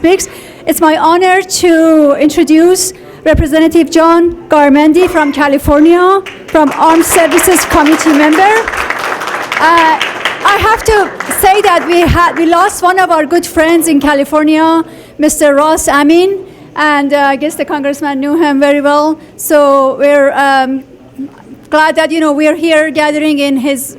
speaks. It's my honor to introduce Representative John Garamendi from California, from Armed Services Committee member. I have to say that we lost one of our good friends in California, Mr. Ross Amin, and I guess the congressman knew him very well. So we're glad that we're here gathering in his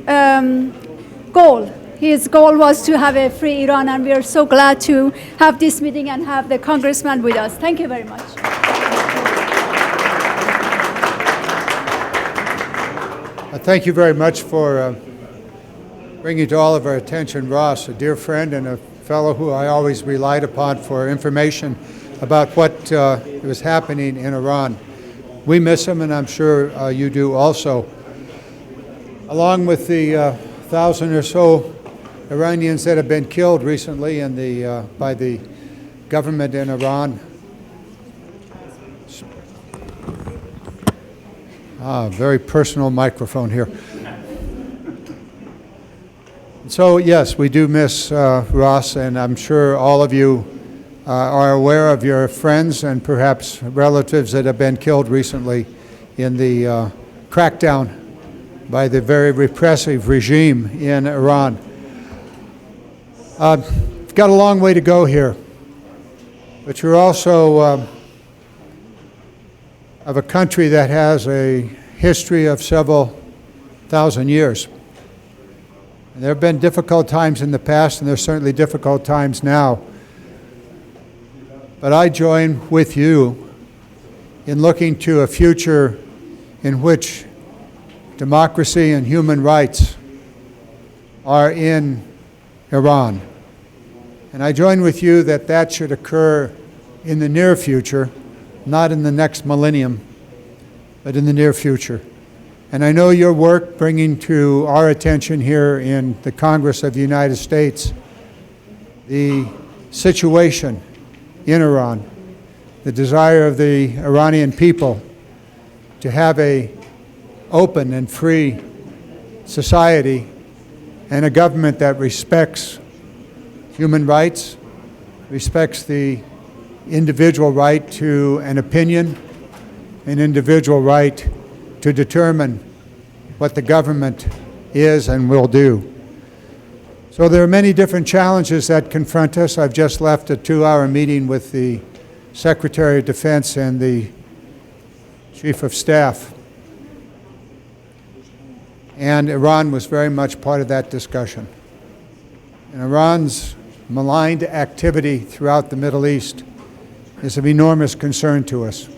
goal. His goal was to have a free Iran, and we are so glad to have this meeting and have the congressman with us. Thank you very much. Thank you very much for bringing to all of our attention Ross, a dear friend and a fellow who I always relied upon for information about what was happening in Iran. We miss him, and I'm sure you do also. Along with the 1,000 or so Iranians that have been killed recently by the government in Iran. Very personal microphone here. So yes, we do miss Ross, and I'm sure all of you are aware of your friends and perhaps relatives that have been killed recently in the crackdown by the very repressive regime in Iran. We've got a long way to go here, but you're also of a country that has a history of several thousand years. And there have been difficult times in the past, and there's certainly difficult times now. But I join with you in looking to a future in which democracy and human rights are in Iran. And I join with you that that should occur in the near future, not in the next millennium, but in the near future. And I know your work bringing to our attention here in the Congress of the United States the situation in Iran, the desire of the Iranian people to have an open and free society and a government that respects human rights, respects the individual right to an opinion, an individual right to determine what the government is and will do. So there are many different challenges that confront us. I've just left a 2-hour meeting with the Secretary of Defense and the Chief of Staff. And Iran was very much part of that discussion. And Iran's maligned activity throughout the Middle East is of enormous concern to us.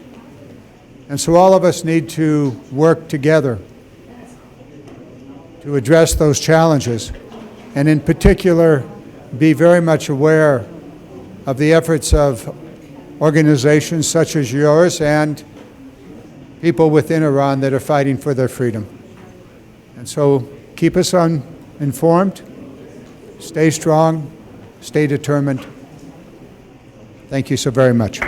And so all of us need to work together to address those challenges, and in particular, be very much aware of the efforts of organizations such as yours and people within Iran that are fighting for their freedom. And so keep us informed, stay strong, stay determined. Thank you so very much.